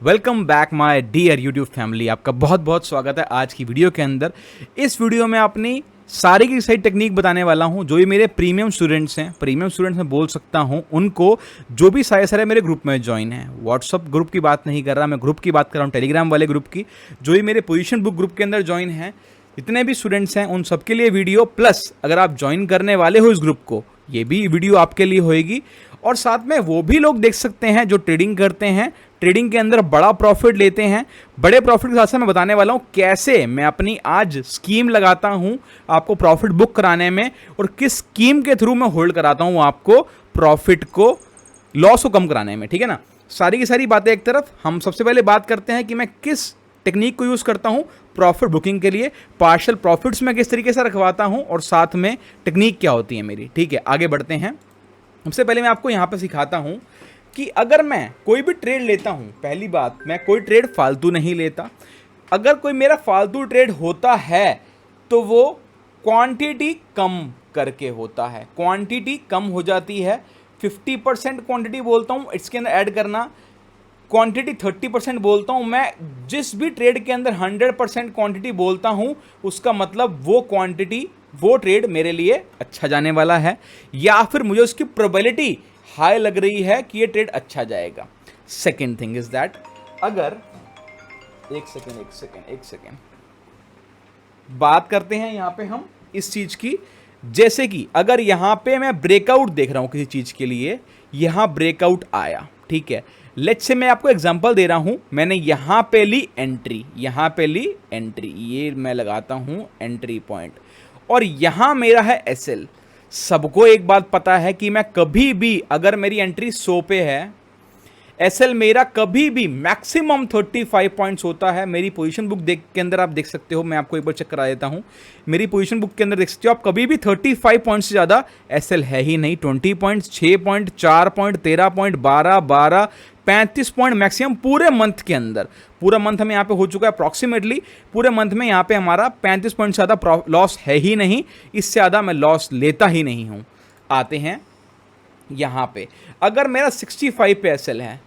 Welcome back my dear YouTube family. आपका बहुत बहुत स्वागत है आज की वीडियो के अंदर। इस वीडियो में अपनी सारी की सही टेक्निक बताने वाला हूं। जो भी मेरे प्रीमियम स्टूडेंट्स मैं बोल सकता हूं, उनको जो भी सारे मेरे ग्रुप में ज्वाइन है। व्हाट्सअप ग्रुप की बात नहीं कर रहा मैं, ग्रुप की बात कर रहा हूं, टेलीग्राम वाले ग्रुप की। जो भी मेरे पोजीशन बुक ग्रुप के अंदर ज्वाइन है, जितने भी स्टूडेंट्स हैं उन सबके लिए वीडियो, प्लस अगर आप ज्वाइन करने वाले हो इस ग्रुप को, ये भी वीडियो आपके लिए होएगी। और साथ में वो भी लोग देख सकते हैं जो ट्रेडिंग करते हैं, ट्रेडिंग के अंदर बड़ा प्रॉफिट लेते हैं। बड़े प्रॉफिट के साथ साथ मैं बताने वाला हूं कैसे मैं अपनी आज स्कीम लगाता हूं आपको प्रॉफिट बुक कराने में, और किस स्कीम के थ्रू मैं होल्ड कराता हूं आपको प्रॉफिट को, लॉस को कम कराने में। ठीक है ना। सारी की सारी बातें एक तरफ, हम सबसे पहले बात करते हैं कि मैं किस टेक्निक को यूज़ करता हूं प्रॉफिट बुकिंग के लिए, पार्शियल प्रॉफिट्स में किस तरीके से रखवाता हूं, और साथ में टेक्निक क्या होती है मेरी। ठीक है, आगे बढ़ते हैं। सबसे पहले मैं आपको यहाँ पे सिखाता हूँ कि अगर मैं कोई भी ट्रेड लेता हूँ, पहली बात, मैं कोई ट्रेड फालतू नहीं लेता। अगर कोई मेरा फालतू ट्रेड होता है तो वो क्वांटिटी कम करके होता है, क्वांटिटी कम हो जाती है। 50% क्वांटिटी बोलता हूँ, इसके अंदर ऐड करना, क्वांटिटी 30% बोलता हूँ मैं। जिस भी ट्रेड के अंदर 100% क्वांटिटी बोलता हूँ, उसका मतलब वो क्वांटिटी, वो ट्रेड मेरे लिए अच्छा जाने वाला है, या फिर मुझे उसकी प्रोबेबिलिटी हाई लग रही है कि ये ट्रेड अच्छा जाएगा। सेकेंड थिंग इज दैट, अगर एक सेकेंड बात करते हैं यहां पे हम इस चीज की। जैसे कि अगर यहां पे मैं ब्रेकआउट देख रहा हूं किसी चीज के लिए, यहां ब्रेकआउट आया, ठीक है। लेट्स से मैं आपको एग्जांपल दे रहा हूं, मैंने यहां पे ली एंट्री, यहां पे ली एंट्री, ये मैं लगाता हूं एंट्री पॉइंट, और यहां मेरा है एसएल। सबको एक बात पता है कि मैं कभी भी, अगर मेरी एंट्री 100 पे है, एसएल मेरा कभी भी मैक्सिमम 35 पॉइंट्स होता है। मेरी पोजीशन बुक देख के अंदर आप देख सकते हो, मैं आपको एक बार चेक करा देता हूं। मेरी पोजीशन बुक के अंदर देख सकते हो आप, कभी भी 35 पॉइंट्स से ज़्यादा एसएल है ही नहीं। 20 points, 6 point, 4 point, 13 point, 12, 35 point maximum पूरे मंथ के अंदर। पूरा मंथ हमें यहाँ पे हो चुका है अप्रॉक्सीमेटली, पूरे मंथ में यहाँ पे हमारा 35 पॉइंट से ज़्यादा लॉस है ही नहीं। इससे ज़्यादा मैं लॉस लेता ही नहीं हूँ। आते हैं यहाँ पे, अगर मेरा 65 पे एसएल है,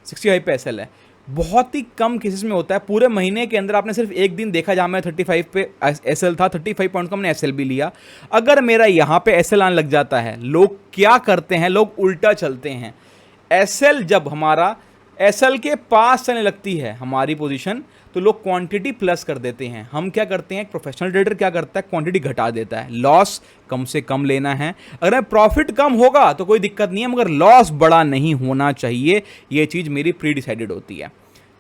65 पे एसएल है, बहुत ही कम केसेस में होता है। पूरे महीने के अंदर आपने सिर्फ एक दिन देखा जहाँ मैं 35 पे एसएल था, 35 पॉइंट का मैंने एसएल भी लिया। अगर मेरा यहाँ पे एसएल आने लग जाता है, लोग क्या करते हैं, लोग उल्टा चलते हैं। एसएल जब हमारा एसएल के पास चलने लगती है हमारी पोजीशन, तो लोग क्वांटिटी प्लस कर देते हैं। हम क्या करते हैं, एक प्रोफेशनल ट्रेडर क्या करता है, क्वांटिटी घटा देता है। लॉस कम से कम लेना है। अगर प्रॉफिट कम होगा तो कोई दिक्कत नहीं है, मगर लॉस बड़ा नहीं होना चाहिए। ये चीज़ मेरी प्री डिसाइडेड होती है।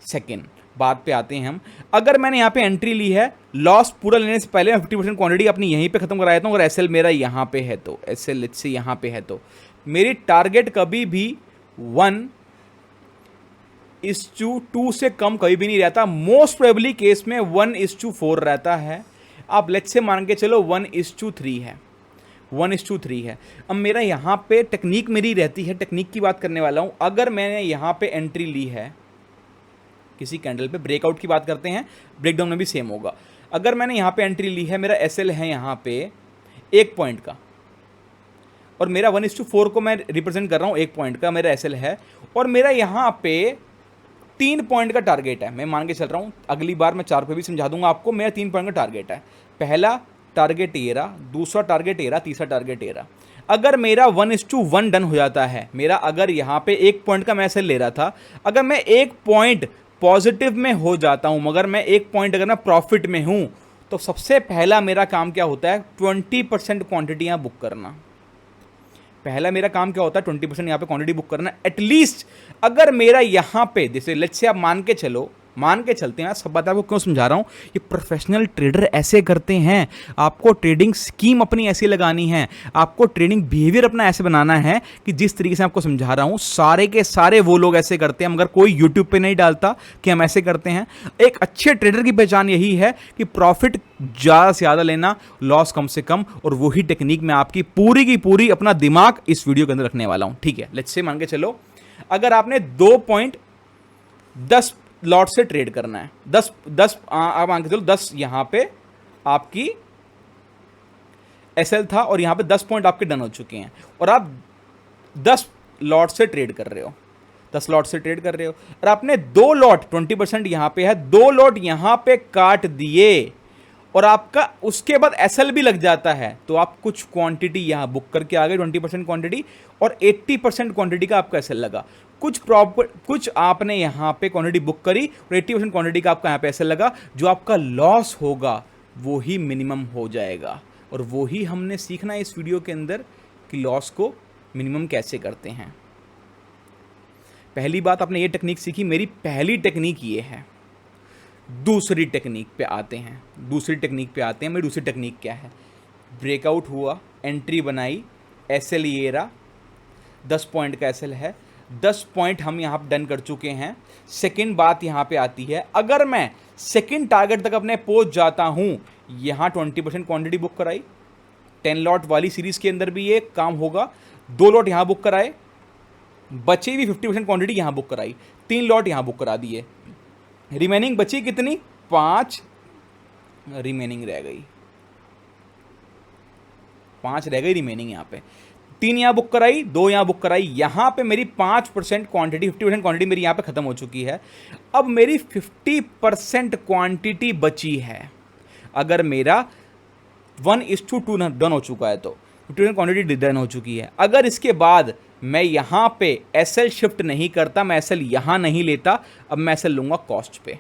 सेकेंड बात पे आते हैं हम, अगर मैंने यहाँ पे एंट्री ली है, लॉस पूरा लेने से पहले मैं 50% क्वांटिटी अपनी यहीं पे खत्म करा देता हूँ। अगर एसएल मेरा यहाँ पे है तो, एसएल से यहाँ पे है तो मेरी टारगेट कभी भी 1:2 से कम कभी भी नहीं रहता। मोस्ट प्रोबेबली केस में 1:4 रहता है। आप लेट्स से मान के चलो 1:3 है, 1:3 है। अब मेरा यहाँ पे टेक्निक मेरी रहती है, टेक्निक की बात करने वाला हूँ। अगर मैंने यहाँ पे एंट्री ली है किसी कैंडल पे, ब्रेकआउट की बात करते हैं, ब्रेकडाउन में भी सेम होगा। अगर मैंने यहाँ पे एंट्री ली है, मेरा एसएल है यहाँ पे 1 पॉइंट का, और मेरा 1:4 को मैं रिप्रेजेंट कर रहा हूँ, 1 पॉइंट का मेरा एसएल है, और मेरा यहाँ पे 3 पॉइंट का टारगेट है। मैं मान के चल रहा हूँ, अगली बार मैं 4 पे भी समझा दूंगा आपको। मेरा 3 पॉइंट का टारगेट है। पहला टारगेट ये रहा, दूसरा टारगेट ये रहा, तीसरा टारगेट ये रहा। अगर मेरा 1:1 डन हो जाता है मेरा, अगर यहाँ पे 1 पॉइंट का मैं एसएल ले रहा था, अगर मैं 1 पॉइंट पॉजिटिव में हो जाता हूँ, मगर मैं 1 पॉइंट अगर मैं प्रॉफिट में हूँ, तो सबसे पहला मेरा काम क्या होता है, 20% क्वांटिटियाँ बुक करना। पहला मेरा काम क्या होता है, 20% यहाँ पे क्वांटिटी बुक करना। एटलीस्ट अगर मेरा यहाँ पे, जैसे लेट्स से आप मान के चलते हैं, सब बात आपको क्यों समझा रहा हूँ, ये प्रोफेशनल ट्रेडर ऐसे करते हैं। आपको ट्रेडिंग स्कीम अपनी ऐसी लगानी है, आपको ट्रेडिंग बिहेवियर अपना ऐसे बनाना है कि जिस तरीके से आपको समझा रहा हूँ, सारे के सारे वो लोग ऐसे करते हैं, मगर कोई यूट्यूब पे नहीं डालता कि हम ऐसे करते हैं। एक अच्छे ट्रेडर की पहचान यही है कि प्रॉफिट ज़्यादा से ज़्यादा लेना, लॉस कम से कम, और वही टेक्निक मैं आपकी पूरी की पूरी अपना दिमाग इस वीडियो के अंदर रखने वाला हूँ। ठीक है, लेट्स से मान के चलो, अगर आपने 2.10 लॉट से ट्रेड करना है, 10 आप मान के चलो 10 यहाँ पे आपकी एसएल था, और यहाँ पे 10 पॉइंट आपके डन हो चुके हैं, और आप 10 लॉट से ट्रेड कर रहे हो, 10 लॉट से ट्रेड कर रहे हो और आपने 2 लॉट 20% यहाँ पे है, 2 लॉट यहाँ पे काट दिए और आपका उसके बाद एसएल भी लग जाता है, तो आप कुछ क्वांटिटी यहाँ बुक करके आ गए 20% क्वांटिटी और 80% क्वांटिटी का आपका एसएल लगा। कुछ आपने यहाँ पे क्वांटिटी बुक करी और 80% क्वांटिटी का आपका यहाँ पे एसएल लगा। जो आपका लॉस होगा वो ही मिनिमम हो जाएगा और वो ही हमने सीखना है इस वीडियो के अंदर कि लॉस को मिनिमम कैसे करते हैं। पहली बात आपने ये टेक्निक सीखी, मेरी पहली टेक्निक ये है। दूसरी टेक्निक पे आते हैं मेरी दूसरी टेक्निक क्या है। ब्रेकआउट हुआ, एंट्री बनाई, एसएल ये रहा, 10 पॉइंट का एसएल है, 10 पॉइंट हम यहाँ पर डन कर चुके हैं। सेकंड बात यहाँ पे आती है, अगर मैं सेकंड टारगेट तक अपने पहुँच जाता हूँ, यहाँ 20% क्वांटिटी बुक कराई, 10 लॉट वाली सीरीज के अंदर भी ये काम होगा। 2 लॉट यहाँ बुक कराए, बचे भी 50% क्वांटिटी यहाँ बुक कराई, 3 लॉट यहाँ बुक करा दिए, रिमेनिंग बची कितनी, 5 रिमेनिंग रह गई, 5 रह गई रिमेनिंग। यहाँ पे 3 यहाँ बुक कराई, 2 यहाँ बुक कराई, यहाँ पे मेरी 5% क्वांटिटी 50% क्वांटिटी मेरी यहाँ पे ख़त्म हो चुकी है। अब मेरी 50% क्वांटिटी बची है। अगर मेरा 1:2 डन हो चुका है तो 50% क्वांटिटी डन हो चुकी है। अगर इसके बाद मैं यहाँ पे एसएल शिफ्ट नहीं करता, मैं एसएल यहाँ नहीं लेता, अब मैं एसएल लूँगा कॉस्ट पे।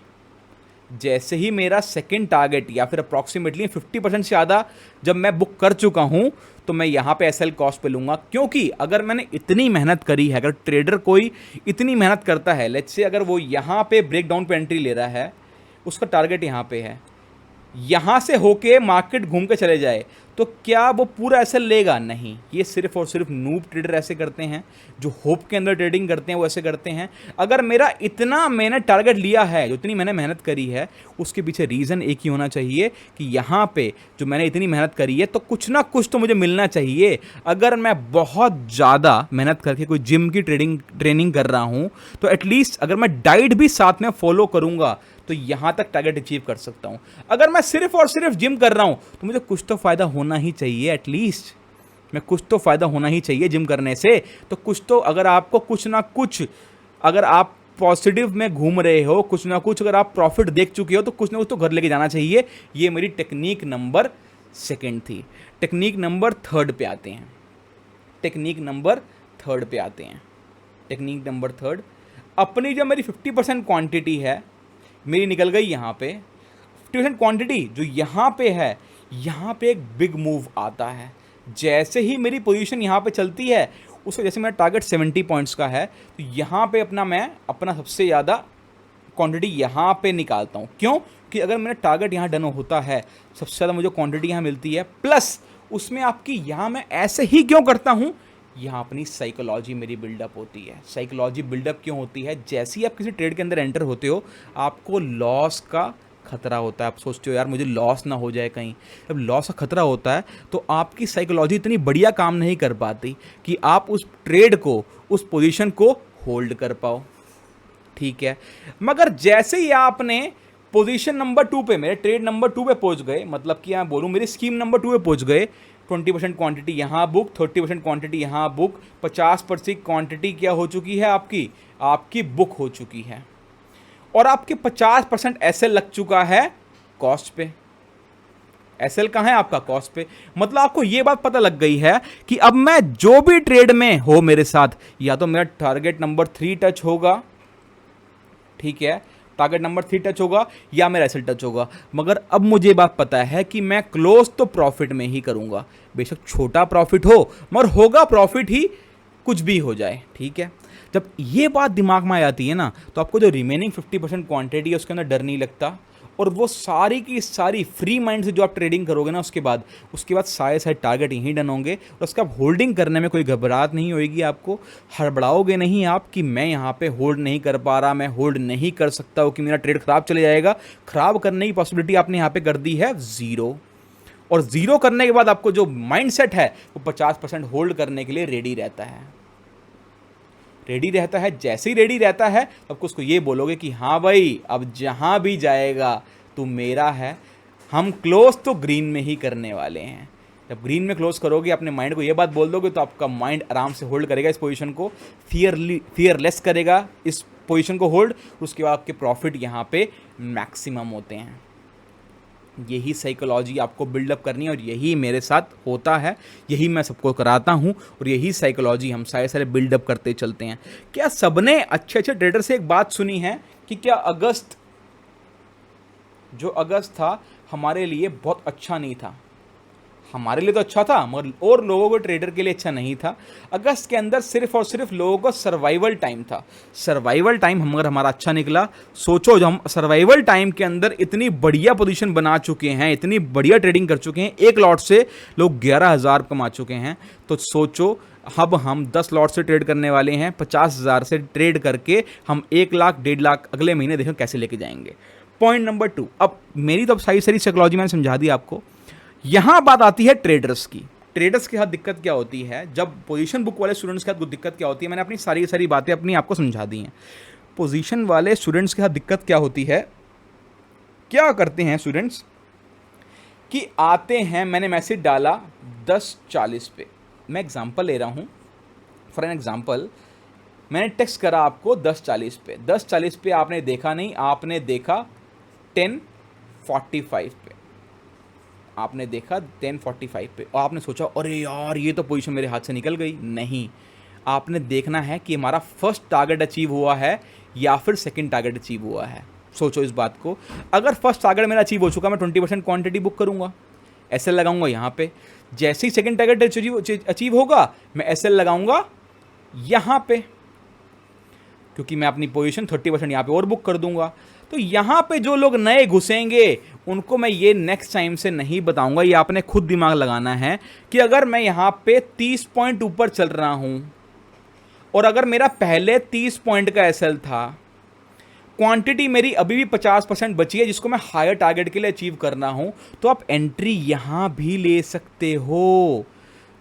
जैसे ही मेरा सेकंड टारगेट या फिर अप्रॉक्सीमेटली 50% से ज़्यादा जब मैं बुक कर चुका हूँ तो मैं यहाँ पे एसएल कॉस्ट पे लूँगा। क्योंकि अगर मैंने इतनी मेहनत करी है, अगर ट्रेडर कोई इतनी मेहनत करता है, लेट्स से अगर वो यहाँ पे ब्रेक डाउन पे एंट्री ले रहा है, उसका टारगेट यहाँ पे है, यहाँ से होके मार्केट घूम के चले जाए, तो क्या वो पूरा एसएल लेगा? नहीं। ये सिर्फ और सिर्फ नूब ट्रेडर ऐसे करते हैं, जो होप के अंदर ट्रेडिंग करते हैं वो ऐसे करते हैं। अगर मेरा इतना मैंने टारगेट लिया है, जो इतनी मैंने मेहनत करी है, उसके पीछे रीज़न एक ही होना चाहिए कि यहाँ पे जो मैंने इतनी मेहनत करी है तो कुछ ना कुछ तो मुझे मिलना चाहिए। अगर मैं बहुत ज़्यादा मेहनत करके कोई जिम की ट्रेनिंग कर रहा हूँ तो एटलीस्ट अगर मैं डाइट भी साथ में फॉलो करूँगा तो यहाँ तक टारगेट अचीव कर सकता हूँ। अगर मैं सिर्फ और सिर्फ जिम कर रहा हूँ तो मुझे कुछ तो फ़ायदा होना ही चाहिए, एटलीस्ट मैं कुछ तो फ़ायदा होना ही चाहिए जिम करने से। तो कुछ तो, अगर आपको कुछ ना कुछ, अगर आप पॉजिटिव में घूम रहे हो, कुछ ना कुछ अगर आप प्रॉफिट देख चुके हो तो कुछ ना कुछ तो घर लेके जाना चाहिए। ये मेरी टेक्निक नंबर 2 थी। टेक्निक नंबर 3 पे आते हैं। टेक्निक नंबर 3, अपनी जब मेरी 50% क्वांटिटी है, मेरी निकल गई यहाँ पे 50% क्वांटिटी, जो यहाँ पे है, यहाँ पे एक बिग मूव आता है। जैसे ही मेरी पोजीशन यहाँ पे चलती है, उसको जैसे मेरा टारगेट 70 पॉइंट्स का है, तो यहाँ पे मैं अपना सबसे ज़्यादा क्वांटिटी यहाँ पे निकालता हूँ। क्यों? कि अगर मेरा टारगेट यहाँ डन होता है, सबसे ज़्यादा मुझे क्वांटिटी यहाँ मिलती है, प्लस उसमें आपकी यहाँ मैं ऐसे ही क्यों करता हूँ, यहाँ अपनी साइकोलॉजी मेरी बिल्डअप होती है। साइकोलॉजी बिल्डअप क्यों होती है? जैसे ही आप किसी ट्रेड के अंदर एंटर होते हो, आपको लॉस का खतरा होता है। आप सोचते हो यार मुझे लॉस ना हो जाए कहीं। जब लॉस का खतरा होता है तो आपकी साइकोलॉजी इतनी बढ़िया काम नहीं कर पाती कि आप उस ट्रेड को, उस पोजीशन को होल्ड कर पाओ। ठीक है, मगर जैसे ही आपने पोजीशन नंबर 2 पे, मेरे ट्रेड नंबर 2 पे पहुंच गए, मतलब कि मैं बोलूँ मेरी स्कीम नंबर 2 पे पहुंच गए, 20% क्वांटिटी यहाँ बुक, 30% क्वांटिटी यहाँ बुक, 50% क्वांटिटी क्या हो चुकी है, आपकी बुक हो चुकी है, और आपके 50% एसएल लग चुका है कॉस्ट पे। एसएल कहाँ है आपका? कॉस्ट पे। मतलब आपको ये बात पता लग गई है कि अब मैं जो भी ट्रेड में हो मेरे साथ, या तो मेरा टारगेट नंबर 3 टच होगा, ठीक है, टारगेट नंबर 3 टच होगा, या मेरा एसएल टच होगा, मगर अब मुझे बात पता है कि मैं क्लोज तो प्रॉफिट में ही करूंगा। बेशक छोटा प्रॉफिट हो, मगर होगा प्रॉफिट ही, कुछ भी हो जाए। ठीक है, जब ये बात दिमाग में आ जाती है ना, तो आपको जो रिमेनिंग 50% क्वांटिटी है उसके अंदर डर नहीं लगता, और वो सारी की सारी फ्री माइंड से जो आप ट्रेडिंग करोगे ना, उसके बाद सारे टारगेट यहीं डन होंगे, और उसका आप होल्डिंग करने में कोई घबराहट नहीं होएगी, आपको हड़बड़ाओगे नहीं आप कि मैं यहाँ पे होल्ड नहीं कर पा रहा, मैं होल्ड नहीं कर सकता हूँ कि मेरा ट्रेड खराब चले जाएगा। खराब करने की पॉसिबिलिटी आपने यहाँ पे कर दी है 0, और 0 करने के बाद आपको जो माइंडसेट है वो 50% होल्ड करने के लिए रेडी रहता है। जैसे ही रेडी रहता है, आपको उसको ये बोलोगे कि हाँ भाई, अब जहाँ भी जाएगा तू मेरा है, हम क्लोज तो ग्रीन में ही करने वाले हैं। जब ग्रीन में क्लोज करोगे, अपने माइंड को ये बात बोल दोगे, तो आपका माइंड आराम से होल्ड करेगा इस पोजीशन को, फियरलेस करेगा इस पोजीशन को होल्ड। उसके बाद आपके प्रॉफिट यहाँ पे मैक्सिमम होते हैं। यही साइकोलॉजी आपको बिल्डअप करनी है और यही मेरे साथ होता है, यही मैं सबको कराता हूँ और यही साइकोलॉजी हम सारे सारे बिल्डअप करते चलते हैं। क्या सबने अच्छे अच्छे ट्रेडर से एक बात सुनी है कि क्या अगस्त था हमारे लिए बहुत अच्छा नहीं था? हमारे लिए तो अच्छा था, मगर और लोगों को, ट्रेडर के लिए अच्छा नहीं था। अगस्त के अंदर सिर्फ और सिर्फ लोगों को सर्वाइवल टाइम था। सर्वाइवल टाइम अगर हमारा अच्छा निकला, सोचो जो हम सर्वाइवल टाइम के अंदर इतनी बढ़िया पोजीशन बना चुके हैं, इतनी बढ़िया ट्रेडिंग कर चुके हैं, एक लॉट से लोग 11,000 कमा चुके हैं। तो सोचो अब हम 10 लॉट से ट्रेड करने वाले हैं, 50,000 से ट्रेड करके हम 1 लाख 1.5 लाख अगले महीने देखो कैसे लेके जाएंगे। पॉइंट नंबर 2, अब मेरी तो सारी साइकोलॉजी मैंने समझा दी आपको। यहां बात आती है ट्रेडर्स की। ट्रेडर्स के साथ दिक्कत क्या होती है, जब पोजीशन बुक वाले स्टूडेंट्स के साथ दिक्कत क्या होती है, मैंने अपनी सारी बातें अपनी आपको समझा दी हैं। पोजीशन वाले स्टूडेंट्स के साथ दिक्कत क्या होती है, क्या करते हैं स्टूडेंट्स कि आते हैं, मैंने मैसेज डाला 10:40 पे, मैं एग्जांपल ले रहा हूं, फॉर एन एग्जांपल मैंने टेक्स्ट करा आपको 10:40 पे। 10:40 पे आपने देखा नहीं, आपने देखा 10:45 पे, आपने देखा 10:45 पे और आपने सोचा अरे यार ये तो पोजीशन मेरे हाथ से निकल गई। नहीं, आपने देखना है कि हमारा फर्स्ट टारगेट अचीव हुआ है या फिर सेकंड टारगेट अचीव हुआ है। सोचो इस बात को। अगर फर्स्ट टारगेट मेरा अचीव हो चुका, मैं 20% क्वांटिटी बुक करूंगा, एसएल लगाऊंगा यहाँ पे। जैसे ही सेकंड टारगेट अचीव होगा, मैं एसएल लगाऊंगा यहाँ पे, क्योंकि मैं अपनी पोजीशन 30% यहाँ पे और बुक कर दूंगा। तो यहाँ पे जो लोग नए घुसेंगे उनको मैं ये नेक्स्ट टाइम से नहीं बताऊंगा, ये आपने खुद दिमाग लगाना है कि अगर मैं यहाँ पे 30 पॉइंट ऊपर चल रहा हूँ और अगर मेरा पहले 30 पॉइंट का एसएल था, क्वांटिटी मेरी अभी भी 50% बची है जिसको मैं हायर टारगेट के लिए अचीव करना हूँ, तो आप एंट्री यहाँ भी ले सकते हो,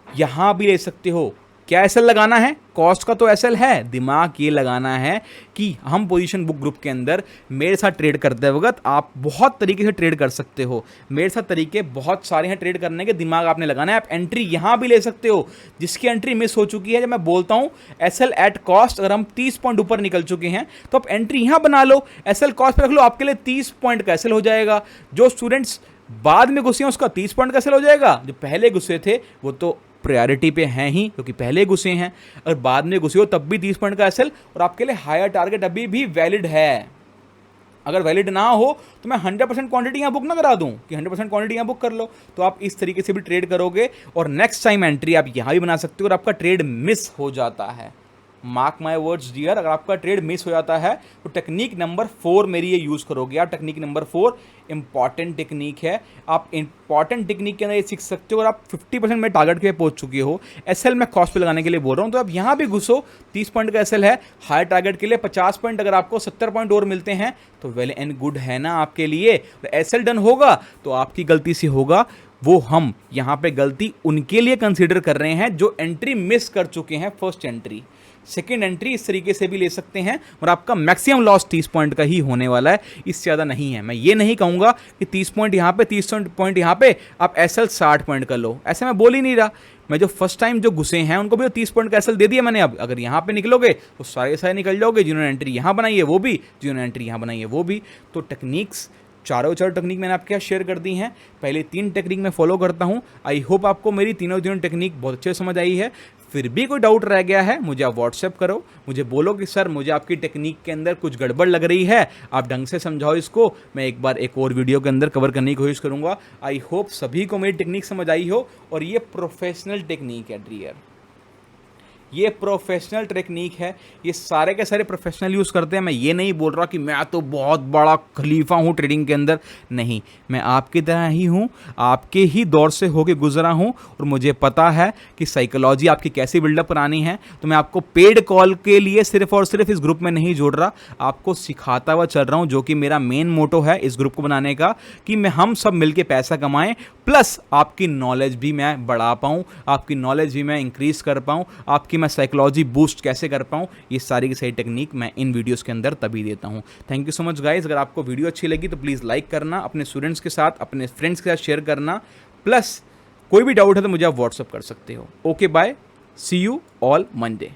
यहाँ भी ले सकते हो। क्या एसएल लगाना है? कॉस्ट का तो एसएल है, दिमाग ये लगाना है कि हम पोजीशन बुक ग्रुप के अंदर मेरे साथ ट्रेड करते वक्त आप बहुत तरीके से ट्रेड कर सकते हो। मेरे साथ तरीके बहुत सारे हैं ट्रेड करने के, दिमाग आपने लगाना है। आप एंट्री यहाँ भी ले सकते हो, जिसकी एंट्री मिस हो चुकी है। जब मैं बोलता हूँ एसएल एट कॉस्ट, अगर हम 30 पॉइंट ऊपर निकल चुके हैं तो आप एंट्री यहाँ बना लो, एसएल कॉस्ट पर रख लो, आपके लिए 30 पॉइंट का एसएल हो जाएगा। जो स्टूडेंट्स बाद में घुसे हैं उसका 30 पॉइंट का एसएल हो जाएगा। जो पहले घुसे थे वो तो प्रायोरिटी पे हैं ही, क्योंकि पहले घुसे हैं। अगर बाद में घुसे हो तब भी 30 पॉइंट का एसएल, और आपके लिए हायर टारगेट अभी भी वैलिड है। अगर वैलिड ना हो तो मैं 100% क्वांटिटी यहाँ बुक ना करा दूँ कि 100% क्वांटिटी यहाँ बुक कर लो। तो आप इस तरीके से भी ट्रेड करोगे और नेक्स्ट टाइम एंट्री आप यहाँ भी बना सकते हो। और आपका ट्रेड मिस हो जाता है, मार्क माई वर्ड्स डियर, अगर आपका ट्रेड मिस हो जाता है तो टेक्निक नंबर 4 मेरी ये यूज़ करोगे आप। टेक्निक नंबर 4 इंपॉर्टेंट टेक्निक है, आप इंपॉर्टेंट टेक्निक के अंदर ये सीख सकते हो। और आप 50% में टारगेट के पहुंच चुके हो, एसएल मैं कॉस्ट पे लगाने के लिए बोल रहा हूँ, तो आप यहाँ भी घुसो। 30 पॉइंट का एसएल है, हायर टारगेट के लिए 50 पॉइंट, अगर आपको 70 पॉइंट और मिलते हैं तो वेल एंड गुड है ना आपके लिए। एसएल डन होगा तो आपकी गलती से होगा, वो हम यहाँ पे गलती उनके लिए कंसीडर कर रहे हैं जो एंट्री मिस कर चुके हैं। फर्स्ट एंट्री, सेकेंड एंट्री इस तरीके से भी ले सकते हैं और आपका मैक्सिमम लॉस 30 पॉइंट का ही होने वाला है, इससे ज़्यादा नहीं है। मैं ये नहीं कहूँगा कि 30 पॉइंट यहाँ पे 30 पॉइंट यहाँ पे आप एसएल 60 पॉइंट कर लो, ऐसे मैं बोल ही नहीं रहा। मैं जो फर्स्ट टाइम जो घुसे हैं उनको भी 30 पॉइंट का एसएल दे दिया मैंने। अब अगर यहाँ पे निकलोगे तो सारे निकल जाओगे, जिन्होंने एंट्री यहाँ बनाई है वो भी, जिन्होंने एंट्री यहाँ बनाई है वो भी। तो टेक्निक्स चारों टेक्निक मैंने आपके साथ शेयर कर दी हैं। पहले 3 टेक्निक मैं फॉलो करता हूं। आई होप आपको मेरी तीनों टेक्निक बहुत अच्छे समझ आई है। फिर भी कोई डाउट रह गया है मुझे आप व्हाट्सएप करो, मुझे बोलो कि सर मुझे आपकी टेक्निक के अंदर कुछ गड़बड़ लग रही है, आप ढंग से समझाओ इसको। मैं एक बार एक और वीडियो के अंदर कवर करने की कोशिश करूँगा। आई होप सभी को मेरी टेक्निक समझ आई हो। और ये प्रोफेशनल टेक्निक है डियर, ये प्रोफेशनल टेक्निक है, ये सारे के सारे प्रोफेशनल यूज़ करते हैं। मैं ये नहीं बोल रहा कि मैं तो बहुत बड़ा खलीफा हूँ ट्रेडिंग के अंदर, नहीं, मैं आपकी तरह ही हूँ, आपके ही दौर से होके गुजरा हूँ और मुझे पता है कि साइकोलॉजी आपकी कैसे बिल्डअप करानी है। तो मैं आपको पेड कॉल के लिए सिर्फ और सिर्फ इस ग्रुप में नहीं जोड़ रहा, आपको सिखाता हुआ चल रहा हूँ, जो कि मेरा मेन मोटो है इस ग्रुप को बनाने का, कि हम सब मिलके पैसा कमाएं, प्लस आपकी नॉलेज भी मैं बढ़ा पाऊँ, आपकी नॉलेज भी मैं इंक्रीज कर पाऊँ, आपकी मैं साइकोलॉजी बूस्ट कैसे कर पाऊँ। ये सारी की सारी टेक्निक मैं इन वीडियोस के अंदर तभी देता हूँ। Thank you so much guys. अगर आपको वीडियो अच्छी लगी तो प्लीज़ लाइक करना, अपने स्टूडेंट्स के साथ, अपने फ्रेंड्स के साथ शेयर करना, प्लस कोई भी डाउट है तो मुझे आप व्हाट्सअप कर सकते हो। Okay bye, see you all Monday.